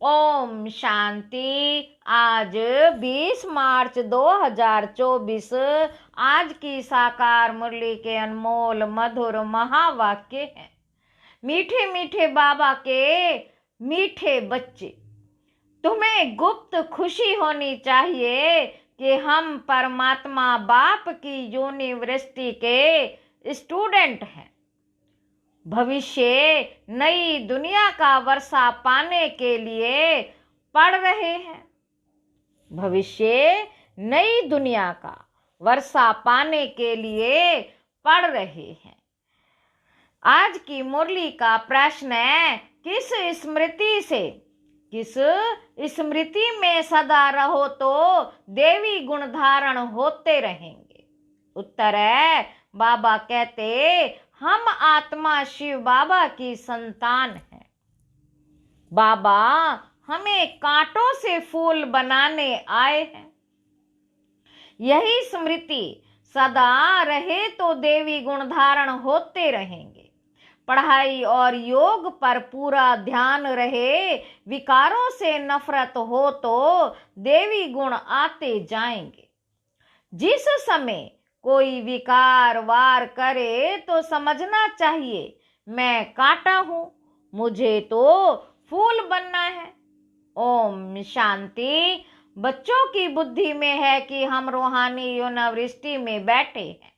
ओम शांति। आज 20 मार्च 2024 आज की साकार मुरली के अनमोल मधुर महावाक्य हैं। मीठे मीठे बाबा के मीठे बच्चे, तुम्हें गुप्त खुशी होनी चाहिए कि हम परमात्मा बाप की यूनिवर्सिटी के स्टूडेंट हैं। भविष्य नई दुनिया का वर्षा पाने के लिए पढ़ रहे हैं। भविष्य नई दुनिया का वर्षा पाने के लिए पढ़ रहे हैं। आज की मुरली का प्रश्न है, किस स्मृति में सदा रहो तो देवी गुण धारण होते रहेंगे। उत्तर है, बाबा कहते हम आत्मा शिव बाबा की संतान हैं। बाबा हमें कांटों से फूल बनाने आए हैं। यही स्मृति सदा रहे तो देवी गुण धारण होते रहेंगे। पढ़ाई और योग पर पूरा ध्यान रहे, विकारों से नफरत हो तो देवी गुण आते जाएंगे। जिस समय कोई विकार वार करे तो समझना चाहिए मैं कांटा हूं, मुझे तो फूल बनना है। ओम शांति। बच्चों की बुद्धि में है कि हम रूहानी यूनिवर्सिटी में बैठे हैं।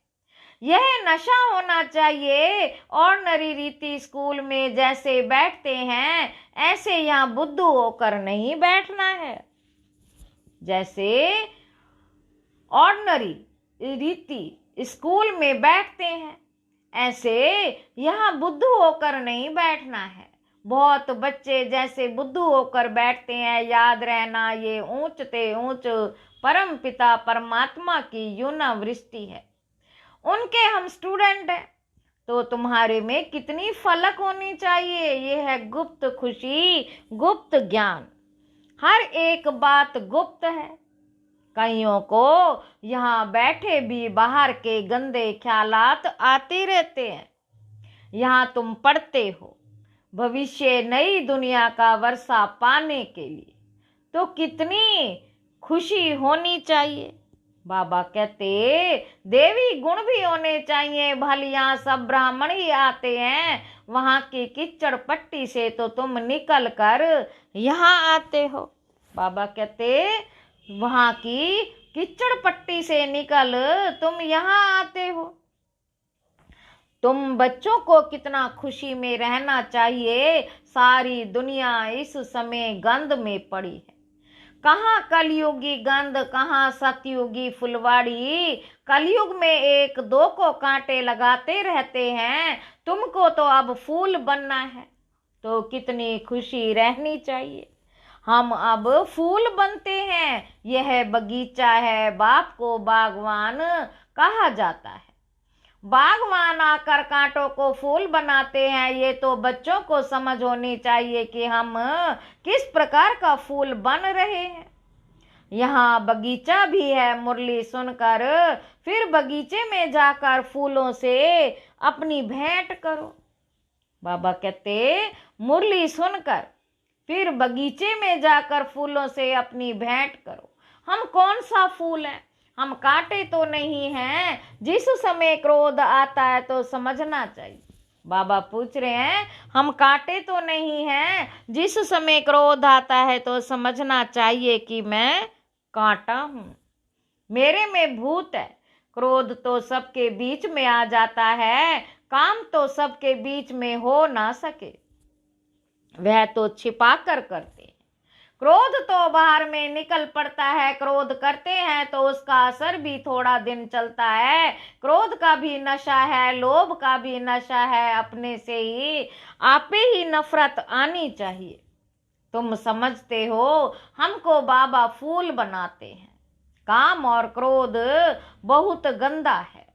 यह नशा होना चाहिए। ऑर्डिनरी रीति स्कूल में जैसे बैठते हैं ऐसे यहाँ बुद्धू होकर नहीं बैठना है। जैसे ऑर्डिनरी रीति स्कूल में बैठते हैं ऐसे यहाँ बुद्धू होकर नहीं बैठना है। बहुत बच्चे जैसे बुद्धू होकर बैठते हैं, याद रहना ये ऊंचते ऊंच परम पिता परमात्मा की यूनिवर्सिटी है, उनके हम स्टूडेंट हैं। तो तुम्हारे में कितनी फलक होनी चाहिए। ये है गुप्त खुशी, गुप्त ज्ञान। हर एक बात गुप्त है। कईयों को यहाँ बैठे भी बाहर के गंदे ख्यालात आते रहते हैं। यहाँ तुम पढ़ते हो भविष्य नई दुनिया का वर्षा पाने के लिए, तो कितनी खुशी होनी चाहिए। बाबा कहते देवी गुण भी होने चाहिए। भले यहाँ सब ब्राह्मण ही आते हैं, वहाँ की कीचड़ पट्टी से तो तुम निकल कर यहाँ आते हो। बाबा कहते वहाँ की कीचड़ पट्टी से निकल तुम यहाँ आते हो। तुम बच्चों को कितना खुशी में रहना चाहिए। सारी दुनिया इस समय गंध में पड़ी है। कहाँ कलयुगी गंध, कहाँ सतयुगी फुलवाड़ी। कलयुग में एक दो को कांटे लगाते रहते हैं, तुमको तो अब फूल बनना है। तो कितनी खुशी रहनी चाहिए। हम अब फूल बनते हैं। यह बगीचा है, बाप को बागवान कहा जाता है। बागवान आकर कांटों को फूल बनाते हैं। ये तो बच्चों को समझ होनी चाहिए कि हम किस प्रकार का फूल बन रहे हैं। यहाँ बगीचा भी है। मुरली सुनकर फिर बगीचे में जाकर फूलों से अपनी भेंट करो। बाबा कहते मुरली सुनकर फिर बगीचे में जाकर फूलों से अपनी भेंट करो। हम कौन सा फूल है, हम कांटे तो नहीं हैं। जिस समय क्रोध आता है तो समझना चाहिए। बाबा पूछ रहे हैं हम कांटे तो नहीं हैं। जिस समय क्रोध आता है तो समझना चाहिए कि मैं कांटा हूँ, मेरे में भूत है। क्रोध तो सबके बीच में आ जाता है, काम तो सबके बीच में हो ना सके, वह तो छिपा कर करते हैं। क्रोध तो बाहर में निकल पड़ता है। क्रोध करते हैं तो उसका असर भी थोड़ा दिन चलता है। क्रोध का भी नशा है, लोभ का भी नशा है। अपने से ही आपे ही नफरत आनी चाहिए। तुम समझते हो हमको बाबा फूल बनाते हैं। काम और क्रोध बहुत गंदा है।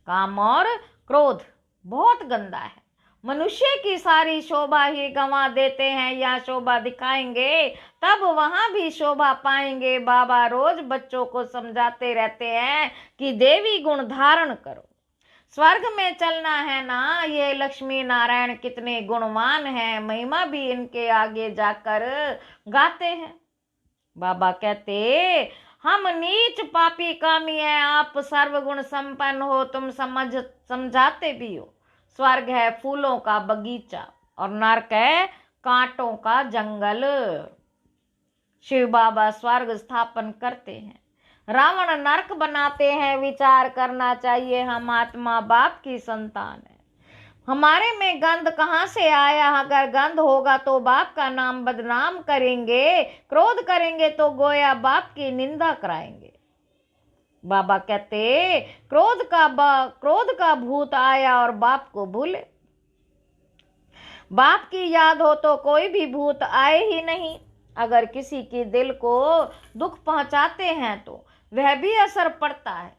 काम और क्रोध बहुत गंदा है। मनुष्य की सारी शोभा ही गंवा देते हैं। या शोभा दिखाएंगे तब वहां भी शोभा पाएंगे। बाबा रोज बच्चों को समझाते रहते हैं कि देवी गुण धारण करो। स्वर्ग में चलना है ना। ये लक्ष्मी नारायण कितने गुणवान हैं, महिमा भी इनके आगे जाकर गाते हैं। बाबा कहते हम नीच पापी कामी हैं, आप सर्वगुण संपन्न हो, तुम समझाते भी हो। स्वर्ग है फूलों का बगीचा और नरक है कांटों का जंगल। शिव बाबा स्वर्ग स्थापन करते हैं, रावण नरक बनाते हैं। विचार करना चाहिए, हम आत्मा बाप की संतान है। हमारे में गंध कहाँ से आया? अगर गंध होगा तो बाप का नाम बदनाम करेंगे, क्रोध करेंगे तो गोया बाप की निंदा कराएंगे। बाबा कहते क्रोध का भूत आया और बाप को भूले। बाप की याद हो तो कोई भी भूत आए ही नहीं। अगर किसी के दिल को दुख पहुंचाते हैं तो वह भी असर पड़ता है,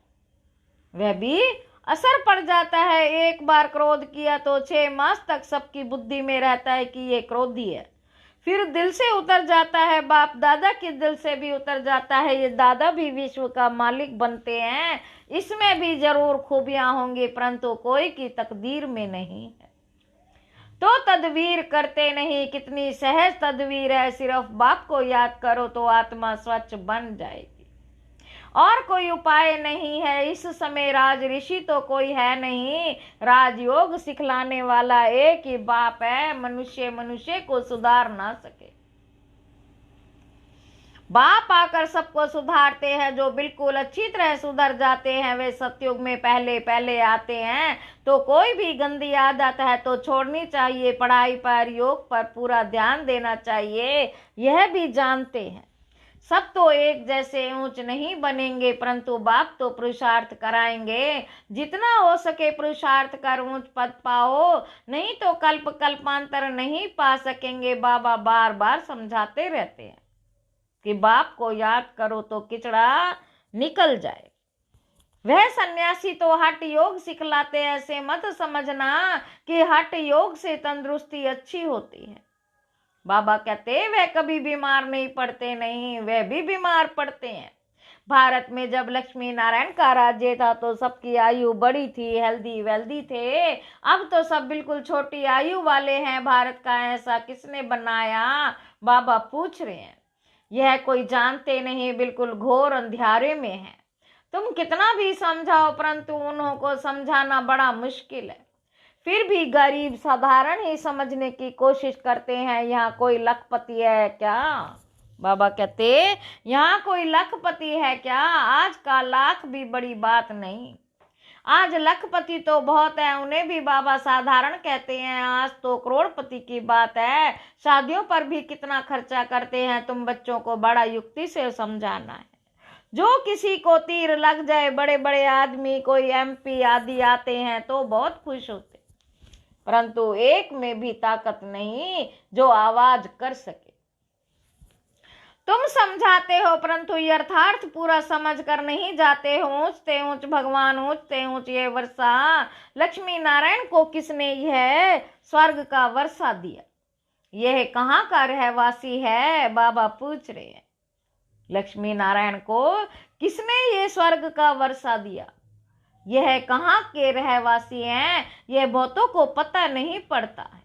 वह भी असर पड़ जाता है। एक बार क्रोध किया तो 6 मास तक सबकी बुद्धि में रहता है कि ये क्रोधी है, फिर दिल से उतर जाता है। बाप दादा के दिल से भी उतर जाता है। ये दादा भी विश्व का मालिक बनते हैं, इसमें भी जरूर खूबियां होंगी, परंतु कोई की तकदीर में नहीं है तो तदवीर करते नहीं। कितनी सहज तदवीर है, सिर्फ बाप को याद करो तो आत्मा स्वच्छ बन जाएगी। और कोई उपाय नहीं है। इस समय राज ऋषि तो कोई है नहीं, राजयोग सिखलाने वाला एक ही बाप है। मनुष्य को सुधार ना सके, बाप आकर सबको सुधारते हैं। जो बिल्कुल अच्छी तरह सुधर जाते हैं वे सतयुग में पहले पहले आते हैं। तो कोई भी गंदी आदत है तो छोड़नी चाहिए, पढ़ाई पर योग पर पूरा ध्यान देना चाहिए। यह भी जानते हैं सब तो एक जैसे ऊंच नहीं बनेंगे, परंतु बाप तो पुरुषार्थ कराएंगे। जितना हो सके पुरुषार्थ कर ऊंच पद पाओ, नहीं तो कल्पांतर नहीं पा सकेंगे। बाबा बार बार समझाते रहते हैं कि बाप को याद करो तो किचड़ा निकल जाए। वह सन्यासी तो हठ योग सिखलाते, ऐसे मत समझना कि हठ योग से तंदुरुस्ती अच्छी होती है। बाबा कहते वह कभी बीमार नहीं पड़ते, नहीं वह भी बीमार पड़ते हैं। भारत में जब लक्ष्मी नारायण का राज्य था तो सबकी आयु बड़ी थी, हेल्दी वेल्दी थे। अब तो सब बिल्कुल छोटी आयु वाले हैं। भारत का ऐसा किसने बनाया? बाबा पूछ रहे हैं। यह कोई जानते नहीं, बिल्कुल घोर अंधियारे में है। तुम कितना भी समझाओ परंतु उन्हों को समझाना बड़ा मुश्किल है। फिर भी गरीब साधारण ही समझने की कोशिश करते हैं। यहाँ कोई लखपति है क्या? बाबा कहते यहाँ कोई लखपति है क्या? आज का लाख भी बड़ी बात नहीं, आज लखपति तो बहुत है, उन्हें भी बाबा साधारण कहते हैं। आज तो करोड़पति की बात है। शादियों पर भी कितना खर्चा करते हैं। तुम बच्चों को बड़ा युक्ति से समझाना है। जो किसी को तीर लग जाए, बड़े बड़े आदमी कोई MP आदि आते हैं तो बहुत खुश होते, परंतु एक में भी ताकत नहीं जो आवाज कर सके। तुम समझाते हो परंतु यथार्थ पूरा समझ कर नहीं जाते हो। ऊंचते ऊंच भगवान, ऊंचते ऊंच ये वर्षा। लक्ष्मी नारायण को किसने यह स्वर्ग का वर्षा दिया? यह कहाँ का रहवासी है? बाबा पूछ रहे हैं। लक्ष्मी नारायण को किसने ये स्वर्ग का वर्षा दिया? यह कहाँ के रहवासी हैं? यह बहुतों को पता नहीं पड़ता है।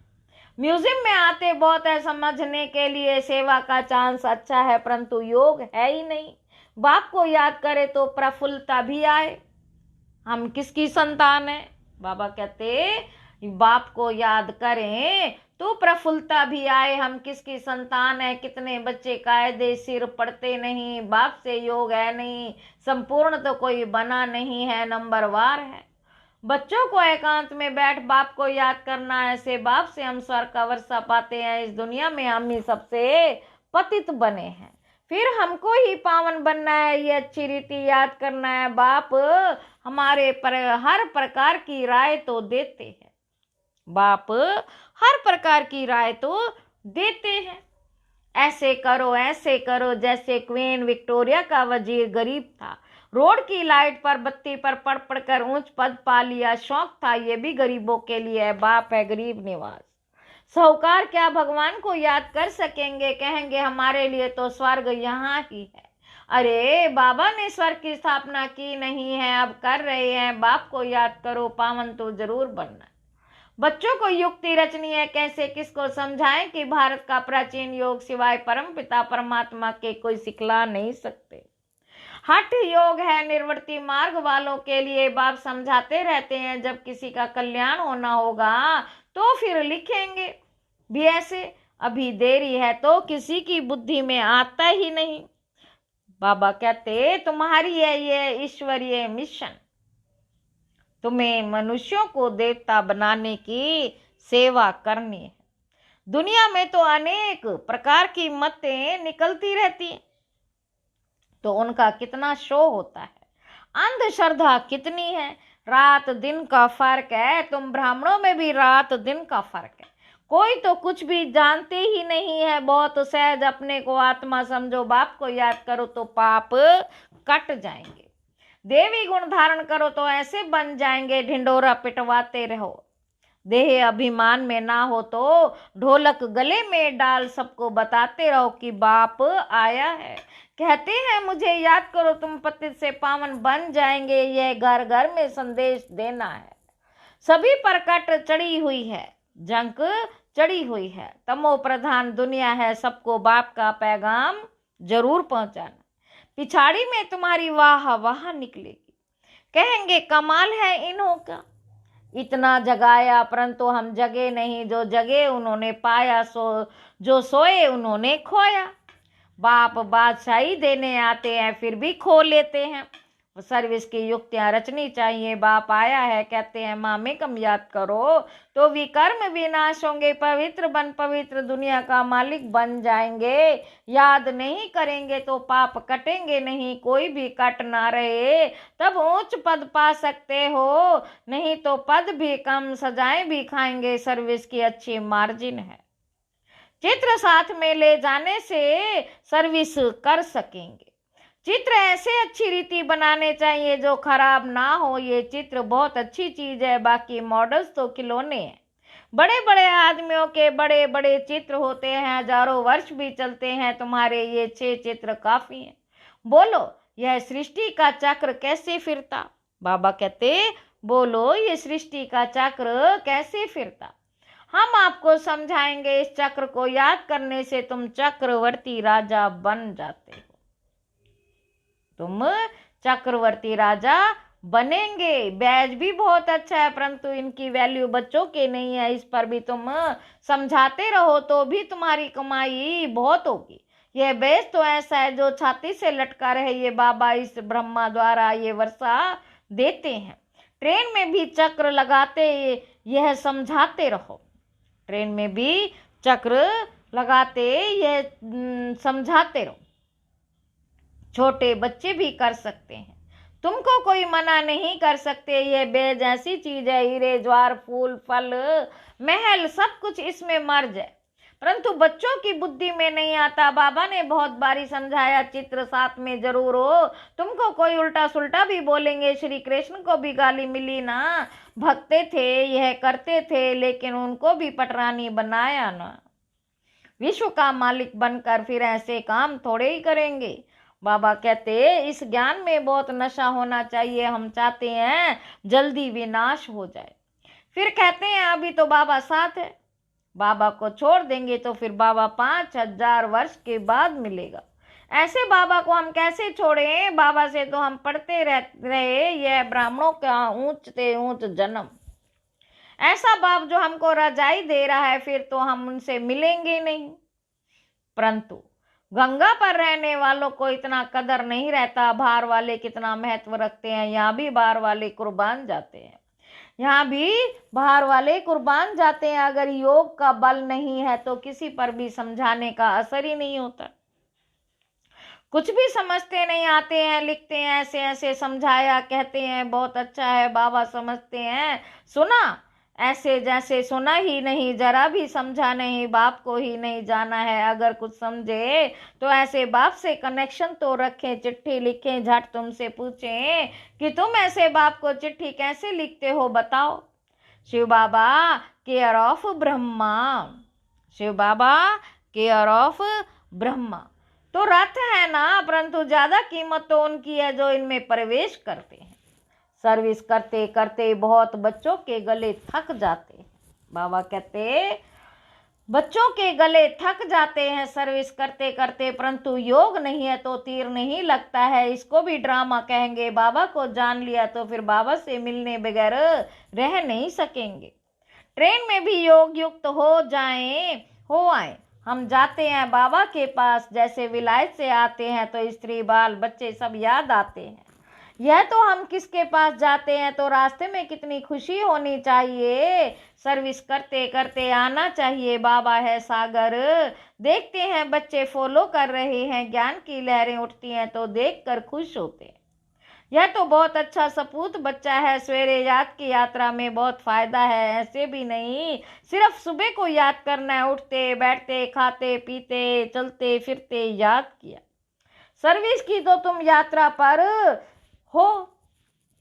म्यूजियम में आते बहुत है समझने के लिए, सेवा का चांस अच्छा है, परंतु योग है ही नहीं। बाप को याद करे तो प्रफुल्लता भी आए। हम किसकी संतान है? बाबा कहते बाप को याद करें तो प्रफुल्लता भी आए। हम किसकी संतान है? कितने बच्चे कायदे सिर पढ़ते नहीं, बाप से योग है नहीं, संपूर्ण तो कोई बना नहीं है, नंबरवार है। बच्चों को एकांत में बैठ बाप को याद करना, ऐसे बाप से हम स्वर्ग का वर्षा पाते हैं। इस दुनिया में हम ही सबसे पतित बने हैं, फिर हमको ही पावन बनना है। ये अच्छी रीति याद करना है। बाप हमारे पर हर प्रकार की राय तो देते हैं, बाप हर प्रकार की राय तो देते हैं। ऐसे करो जैसे क्वीन विक्टोरिया का वजीर गरीब था, रोड की लाइट पर बत्ती पर पढ़ पढ़कर ऊंच पद पा लिया। शौक था ये भी गरीबों के लिए है। बाप है गरीब निवास। साहूकार क्या भगवान को याद कर सकेंगे? कहेंगे हमारे लिए तो स्वर्ग यहाँ ही है। अरे बाबा ने स्वर्ग की स्थापना की नहीं है, अब कर रहे हैं, बाप को याद करो, पावन तो जरूर बनना। बच्चों को युक्ति रचनी है, कैसे किसको समझाएं कि भारत का प्राचीन योग सिवाय परम पिता परमात्मा के कोई सिखला नहीं सकते। हठ योग है निर्वृत्ति मार्ग वालों के लिए, बाप समझाते रहते हैं। जब किसी का कल्याण होना होगा तो फिर लिखेंगे भी ऐसे, अभी देरी है तो किसी की बुद्धि में आता ही नहीं। बाबा कहते तुम्हारी है ये ईश्वरीय मिशन, तुम्हें मनुष्यों को देवता बनाने की सेवा करनी है। दुनिया में तो अनेक प्रकार की मतें निकलती रहती हैं, तो उनका कितना शो होता है, अंधश्रद्धा कितनी है, रात दिन का फर्क है। तुम ब्राह्मणों में भी रात दिन का फर्क है, कोई तो कुछ भी जानते ही नहीं है। बहुत सहज अपने को आत्मा समझो, बाप को याद करो तो पाप कट जाएंगे। देवी गुण धारण करो तो ऐसे बन जाएंगे, ढिंडोरा पिटवाते रहो। देह अभिमान में ना हो तो ढोलक गले में डाल सबको बताते रहो कि बाप आया है। कहते हैं मुझे याद करो, तुम पतित से पावन बन जाएंगे। यह घर घर में संदेश देना है। सभी पर कट चढ़ी हुई है, जंक चढ़ी हुई है, तमो प्रधान दुनिया है। सबको बाप का पैगाम जरूर पहुंचाना। पिछाड़ी में तुम्हारी वाह वाह निकलेगी, कहेंगे कमाल है इन्हों का, इतना जगाया परंतु हम जगे नहीं। जो जगे उन्होंने पाया, जो सोए उन्होंने खोया। बाप बादशाही देने आते हैं फिर भी खो लेते हैं। सर्विस की युक्तियां रचनी चाहिए। बाप आया है, कहते हैं माँ कम याद करो तो विकर्म विनाश होंगे। पवित्र बन पवित्र दुनिया का मालिक बन जाएंगे। याद नहीं करेंगे तो पाप कटेंगे नहीं, कोई भी कट ना रहे तब ऊंच पद पा सकते हो, नहीं तो पद भी कम, सजाएं भी खाएंगे। सर्विस की अच्छी मार्जिन है, चित्र साथ में ले जाने से सर्विस कर सकेंगे। चित्र ऐसे अच्छी रीति बनाने चाहिए जो खराब ना हो। ये चित्र बहुत अच्छी चीज है, बाकी मॉडल्स तो खिलौने हैं। बड़े बड़े आदमियों के बड़े बड़े चित्र होते हैं, हजारों वर्ष भी चलते हैं। तुम्हारे ये 6 चित्र काफी हैं। बोलो यह सृष्टि का चक्र कैसे फिरता? बाबा कहते बोलो ये सृष्टि का चक्र कैसे फिरता। हम आपको समझाएंगे। इस चक्र को याद करने से तुम चक्रवर्ती राजा बन जाते हो। तुम चक्रवर्ती राजा बनेंगे। बैज भी बहुत अच्छा है, परंतु इनकी वैल्यू बच्चों के नहीं है। इस पर भी तुम समझाते रहो तो भी तुम्हारी कमाई बहुत होगी। यह बैज तो ऐसा है जो छाती से लटका रहे। ये बाबा इस ब्रह्मा द्वारा ये वर्षा देते हैं। ट्रेन में भी चक्र लगाते यह समझाते रहो। ट्रेन में भी चक्र लगाते यह समझाते रहो। छोटे बच्चे भी कर सकते हैं, तुमको कोई मना नहीं कर सकते। ये बेज ऐसी चीज है, हीरे ज्वार फूल फल महल सब कुछ इसमें मर्ज है, परंतु बच्चों की बुद्धि में नहीं आता। बाबा ने बहुत बारी समझाया, चित्र साथ में जरूर हो। तुमको कोई उल्टा सुल्टा भी बोलेंगे। श्री कृष्ण को भी गाली मिली ना, भगते थे यह करते थे, लेकिन उनको भी पटरानी बनाया ना। विश्व का मालिक बनकर फिर ऐसे काम थोड़े ही करेंगे। बाबा कहते इस ज्ञान में बहुत नशा होना चाहिए। हम चाहते हैं जल्दी विनाश हो जाए। फिर कहते हैं अभी तो बाबा साथ है, बाबा को छोड़ देंगे तो फिर बाबा 5000 वर्ष के बाद मिलेगा। ऐसे बाबा को हम कैसे छोड़ें? बाबा से तो हम पढ़ते रहे, यह ब्राह्मणों का ऊंच से ऊंच जन्म। ऐसा बाप जो हमको रजाई दे रहा है, फिर तो हम उनसे मिलेंगे नहीं। परंतु गंगा पर रहने वालों को इतना कदर नहीं रहता। बाहर वाले कितना महत्व रखते हैं, यहाँ भी बाहर वाले कुर्बान जाते हैं। यहाँ भी बाहर वाले कुर्बान जाते हैं। अगर योग का बल नहीं है तो किसी पर भी समझाने का असर ही नहीं होता। कुछ भी समझते नहीं, आते हैं लिखते हैं ऐसे ऐसे समझाया, कहते हैं बहुत अच्छा है। बाबा समझते हैं सुना ऐसे जैसे सुना ही नहीं, जरा भी समझा नहीं, बाप को ही नहीं जाना है। अगर कुछ समझे तो ऐसे बाप से कनेक्शन तो रखें, चिट्ठी लिखें, झट तुमसे पूछें कि तुम ऐसे बाप को चिट्ठी कैसे लिखते हो बताओ। Shiv Baba care of Brahma, Shiv Baba care of Brahma. तो रथ है ना, परंतु ज्यादा कीमत तो उनकी है जो इनमें प्रवेश करते हैं। सर्विस करते करते बहुत बच्चों के गले थक जाते हैं। बाबा कहते बच्चों के गले थक जाते हैं सर्विस करते करते, परंतु योग नहीं है तो तीर नहीं लगता है। इसको भी ड्रामा कहेंगे। बाबा को जान लिया तो फिर बाबा से मिलने बगैर रह नहीं सकेंगे। ट्रेन में भी योग युक्त हो आए। हम जाते हैं बाबा के पास, जैसे विलायत से आते हैं तो स्त्री बाल बच्चे सब याद आते हैं। यह तो हम किसके पास जाते हैं तो रास्ते में कितनी खुशी होनी चाहिए। सर्विस करते करते आना चाहिए। बाबा है सागर, देखते हैं बच्चे फॉलो कर रहे हैं, ज्ञान की लहरें उठती हैं तो देखकर खुश होते हैं। यह तो बहुत अच्छा सपूत बच्चा है। सवेरे याद की यात्रा में बहुत फायदा है। ऐसे भी नहीं सिर्फ सुबह को याद करना है, उठते बैठते खाते पीते चलते फिरते याद किया। सर्विस की तो तुम यात्रा पर हो।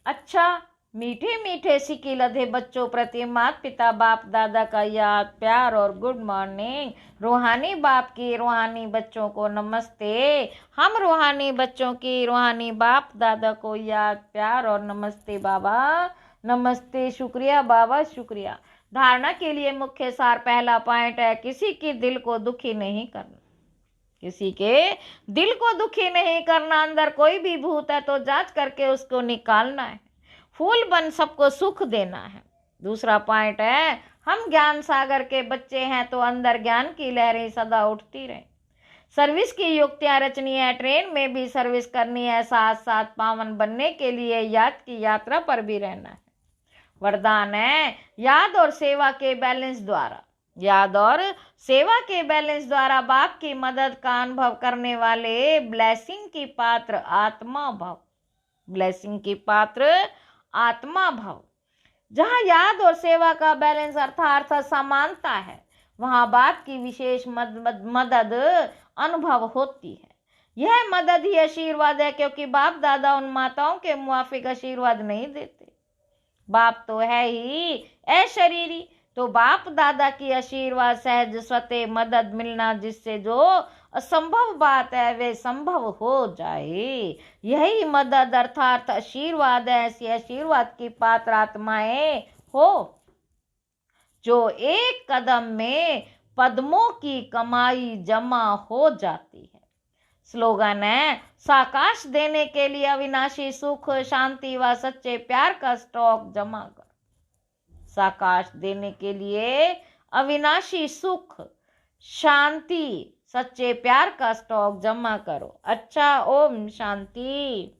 अच्छा, मीठे मीठे सिक्के लदे बच्चों प्रति माता पिता बाप दादा का याद प्यार और गुड मॉर्निंग। रूहानी बाप की रूहानी बच्चों को नमस्ते। हम रूहानी बच्चों की रूहानी बाप दादा को याद प्यार और नमस्ते बाबा, नमस्ते। शुक्रिया बाबा, शुक्रिया। धारणा के लिए मुख्य सार पहला पॉइंट है, किसी के दिल को दुखी नहीं करना। किसी के दिल को दुखी नहीं करना। अंदर कोई भी भूत है तो जांच करके उसको निकालना है। फूल बन सबको सुख देना है। दूसरा पॉइंट है, हम ज्ञान सागर के बच्चे हैं तो अंदर ज्ञान की लहरें सदा उठती रहें। सर्विस की युक्तियां रचनी है। ट्रेन में भी सर्विस करनी है, साथ साथ पावन बनने के लिए याद की यात्रा पर भी रहना है। वरदान है, याद और सेवा के बैलेंस द्वारा बाप की मदद का अनुभव करने वाले ब्लेसिंग की पात्र आत्मा भाव। जहां याद और सेवा का बैलेंस अर्थात समानता है, वहां बाप की विशेष मदद अनुभव होती है। यह मदद ही आशीर्वाद है, क्योंकि बाप दादा उन माताओं के मुआफिक आशीर्वाद नहीं देते। बाप तो है ही अशरीरी, तो बाप दादा की आशीर्वाद सहज स्वतः मदद मिलना, जिससे जो असंभव बात है वे संभव हो जाए, यही मदद अर्थात आशीर्वाद है। ऐसी आशीर्वाद की पात्र आत्माएं हो जो एक कदम में पद्मों की कमाई जमा हो जाती है। स्लोगन है, साकाश देने के लिए अविनाशी सुख शांति व सच्चे प्यार का स्टॉक जमा कर। साकाश देने के लिए अविनाशी सुख शांति सच्चे प्यार का स्टॉक जमा करो। अच्छा, ओम शांति।